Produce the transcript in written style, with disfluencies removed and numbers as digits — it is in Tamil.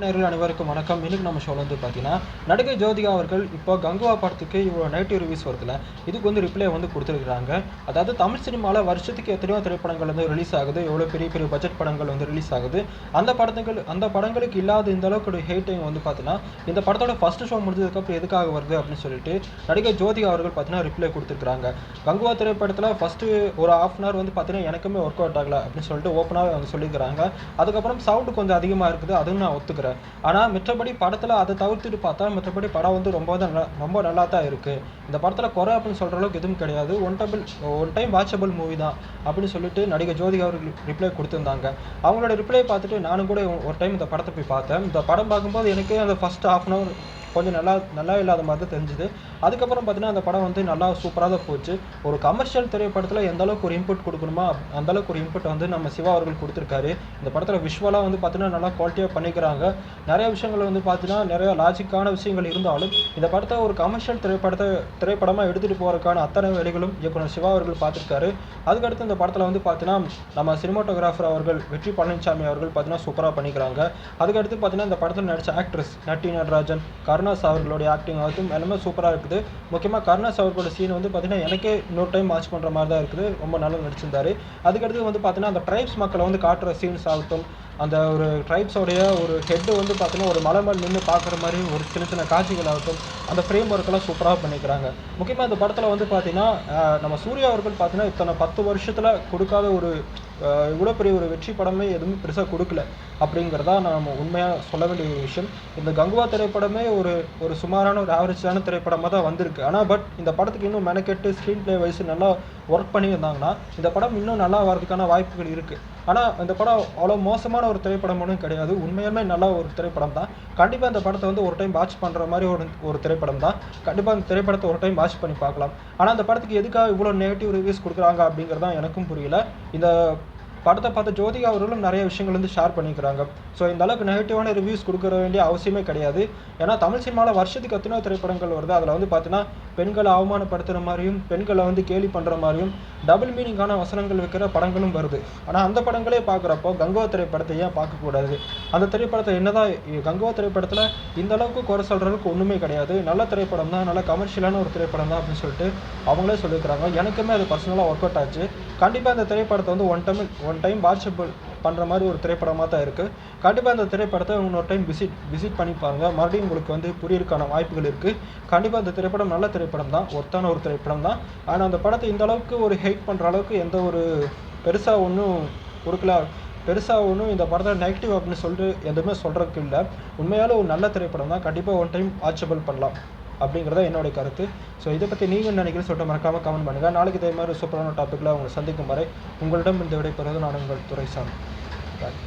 நேயர்கள் அனைவருக்கும் வணக்கம். இன்னைக்கு நம்ம ஷோல வந்து பார்த்தீங்கன்னா, நடிகை ஜோதிகா அவர்கள் இப்போ கங்குவா படத்துக்கு இவ்வளோ நெகட்டிவ் ரிவ்யூஸ் வருதுல்ல, இதுக்கு வந்து ரிப்ளை வந்து குடுத்துருக்காங்க. அதாவது தமிழ் சினிமால வருஷத்துக்கு எத்தனையோ திரைப்படங்கள் வந்து ரிலீஸ் ஆகுது. எவ்வளோ பெரிய பெரிய பட்ஜெட் படங்கள் வந்து ரிலீஸ் ஆகுது. அந்த படங்களுக்கு இல்லாத இந்த அளவுக்கு ஒரு ஹேட்டிங் வந்து பார்த்தீங்கன்னா, இந்த படத்தோட ஃபர்ஸ்ட் ஷோ முடிஞ்சதுக்கப்புறம் எதுக்காக வருது அப்படின்னு சொல்லிட்டு நடிகை ஜோதிகா அவர்கள் பார்த்தீங்கன்னா ரிப்ளை குடுத்துருக்காங்க. கங்குவா திரைப்படத்தில ஃபர்ஸ்ட்டு ஒரு 1/2 அன் ஹவர் வந்து பார்த்தீங்கன்னா, எனக்குமே ஒர்க் அவுட் ஆகல அப்படின்னு சொல்லிட்டு ஓப்பனாவே அவங்க சொல்லியிருக்கிறாங்க. அதுக்கப்புறம் சவுண்ட் கொஞ்சம் அதிகமா இருக்குது. அதுவும் நான் ஒத்துக்கிறேன். ஆனா மிச்சபடி படத்துல அத தவிர்த்துட்டு பார்த்தா, மிச்சபடி படம் வந்து ரொம்ப நல்லா தான் இருக்கு. இந்த படத்துல குறை அப்படின்னு சொல்ற அளவுக்கு எதுவும் கிடையாது. ஒன் டைம் வாட்சபிள் மூவி தான் அப்படின்னு சொல்லிட்டு நடிகை ஜோதிகா அவர்கள் ரிப்ளை குடுத்திருந்தாங்க. அவங்களோட ரிப்ளை பார்த்துட்டு நானும் கூட ஒரு டைம் இந்த படத்த போய் பார்த்தேன். இந்த படம் பார்க்கும்போது எனக்கே அந்த ஃபர்ஸ்ட் 1/2 அன் ஹவர் கொஞ்சம் நல்லா இல்லாத மாதிரி தான் தெரிஞ்சுது. அதுக்கப்புறம் பார்த்தீங்கன்னா, அந்த படம் வந்து நல்லா சூப்பரா தான் போச்சு. ஒரு கமர்ஷியல் திரைப்படத்துல எந்த அளவுக்கு ஒரு இன்புட் குடுக்கணுமோ, அந்த அளவுக்கு ஒரு இன்புட் வந்து நம்ம சிவா அவர்கள் குடுத்திருக்காரு. இந்த படத்துல விஷுவலா வந்து பார்த்தீங்கன்னா, நல்லா குவாலிட்டியா பண்ணிக்கிறாங்க. நெறைய விஷயங்கள் வந்து பார்த்தீங்கன்னா, நெறைய லாஜிக்கான விஷயங்கள் இருந்தாலும், இந்த படத்த ஒரு கமர்ஷியல் திரைப்படமா எடுத்துட்டு போறதுக்கான அத்தனை வேலைகளும் இயக்குனர் சிவா அவர்கள் பார்த்திருக்காரு. அதுக்கடுத்து இந்த படத்துல வந்து பார்த்தீங்கன்னா, நம்ம சினிமாட்டோகிராஃபர் அவர்கள் வெற்றி பழனிசாமி அவர்கள் பார்த்தீங்கன்னா, சூப்பரா பண்ணிக்கிறாங்க. அதுக்கடுத்து பார்த்தீங்கன்னா, இந்த படத்துல நடிச்ச ஆக்ட்ரஸ் நட்டி நடராஜன், கருணாஸ் அவர்களுடைய ஆக்டிங் ஆகட்டும் எல்லாமே சூப்பரா இருக்குது. முக்கியமா கருணாஸ் அவர்களோட சீன் வந்து பார்த்தீங்கன்னா, எனக்கே இன்னொரு டைம் வாட்ச் பண்ற மாரி தான் இருக்குது. ரொம்ப நல்லா நடிச்சிருந்தாரு. அதுக்கடுத்து வந்து பார்த்தீங்கன்னா, அந்த ட்ரைப்ஸ் மக்கள வந்து காட்டுற சீன்ஸ் ஆகட்டும், அந்த ஒரு ட்ரைப்ஸோடைய ஒரு ஹெட் வந்து பார்த்தீங்கன்னா, ஒரு மலை மேல நின்னு பார்க்குற மாரி ஒரு சின்ன சின்ன காட்சிகள் ஆகட்டும், அந்த ஃப்ரேம் ஒர்க்லாம் சூப்பரா பண்ணிக்கிறாங்க. முக்கியமா இந்த படத்துல வந்து பார்த்தீங்கன்னா, நம்ம சூர்யா அவர்கள் பார்த்தீங்கன்னா, இத்தனை 10 வருஷத்துல குடுக்காத ஒரு இவ்வளோ பெரிய ஒரு வெற்றி படமே எதுவுமே பெருசா குடுக்கல. அப்படிங்கிறதா நம்ம உண்மையா சொல்ல வேண்டிய ஒரு விஷயம். இந்த கங்குவா திரைப்படமே ஒரு சுமாரான ஒரு ஆவரேஜான திரைப்படமா தான் வந்திருக்கு. ஆனா இந்த படத்துக்கு இன்னும் மெனக்கெட்டு ஸ்க்ரீன் பிளே வைஸ் நல்லா ஒர்க் பண்ணியிருந்தாங்கன்னா, இந்த படம் இன்னும் நல்லா வரதுக்கான வாய்ப்புகள் இருக்கு. ஆனா இந்த படம் அவ்வளோ மோசமான ஒரு திரைப்படம் ஒண்ணும் கிடையாது. உண்மையாலுமே நல்ல ஒரு திரைப்படம் தான். கண்டிப்பா இந்த படத்த வந்து ஒரு டைம் வாட்ச் பண்ற மாரி ஒரு திரைப்படம் தான். கண்டிப்பா இந்த திரைப்படத்த ஒரு டைம் வாட்ச் பண்ணி பார்க்கலாம். ஆனா அந்த படத்துக்கு எதுக்காக இவ்வளோ நெகட்டிவ் ரிவ்யூஸ் குடுக்குறாங்க அப்படிங்கிறது தான் எனக்கும் புரியல. இந்த படத்த பார்த்த ஜோதிகா அவர்களும் நெறைய விஷயங்கள் வந்து ஷேர் பண்ணிக்கிறாங்க. ஸோ இந்த அளவுக்கு நெகட்டிவான ரிவ்யூஸ் குடுக்க வேண்டிய அவசியமே கிடையாது. ஏன்னா தமிழ் சினிமால வருஷத்துக்கு எத்தனையோ திரைப்படங்கள் வருது. அதுல வந்து பார்த்தீங்கன்னா, பெண்கள அவமானப்படுத்துற மாரியும், பெண்கள வந்து கேலி பண்ற மாரியும், டபுள் மீனிங்கான வசனங்கள் வைக்கிற படங்களும் வருது. ஆனா அந்த படங்களே பார்க்குறப்போ, கங்குவா திரைப்படத்த ஏன் பார்க்கக்கூடாது? அந்த திரைப்படத்த என்னதான் கங்குவா திரைப்படத்துல இந்த அளவுக்கு குறை சொல்ற அளவுக்கு ஒண்ணுமே கிடையாது. நல்ல திரைப்படம் தான், நல்ல கமர்ஷியலான ஒரு திரைப்படம் தான் அப்படின்னு சொல்லிட்டு அவங்களே சொல்லியிருக்கிறாங்க. எனக்குமே அது பர்சனலா ஒர்க் அவுட் ஆச்சு. கண்டிப்பா இந்த திரைப்படத்த வந்து ஒன் டைம் வாட்சபிள் பண்ற மாரி ஒரு திரைப்படமா தான் இருக்கு. கண்டிப்பா இந்த திரைப்படத்த இன்னொரு டைம் விசிட் பண்ணி பாருங்க. மறுபடியும் உங்களுக்கு வந்து புரியறதுக்கான வாய்ப்புகள் இருக்கு. கண்டிப்பா இந்த திரைப்படம் நல்ல திரைப்படம் தான். ஒர்த்தான ஒரு திரைப்படம் தான். ஆனா அந்த படத்த இந்த அளவுக்கு ஒரு ஹேட் பண்ற அளவுக்கு எந்த ஒரு பெருசா ஒண்ணும் குடுக்கல. பெருசா ஒண்ணும் இந்த படத்த நெகட்டிவ் அப்படின்னு சொல்லிட்டு எதுவுமே சொல்றதுக்கு இல்ல. உண்மையாலே ஒரு நல்ல திரைப்படம் தான். கண்டிப்பா ஒன் டைம் வாட்சபிள் பண்ணலாம். அப்படிங்கிறது தான் என்னுடைய கருத்து. ஸோ இத பத்தி நீங்க என்ன நினைக்கிறீங்கன்னு சொல்லிட்டு மறக்காம கமெண்ட் பண்ணுங்க. நாளைக்கு இதே மாரி சூப்பரான டாபிக்ல உங்கள சந்திக்கும் வரை உங்களிடம் இருந்து விடைபெறுவது நான் உங்கள் துரைசாமி. பாய்.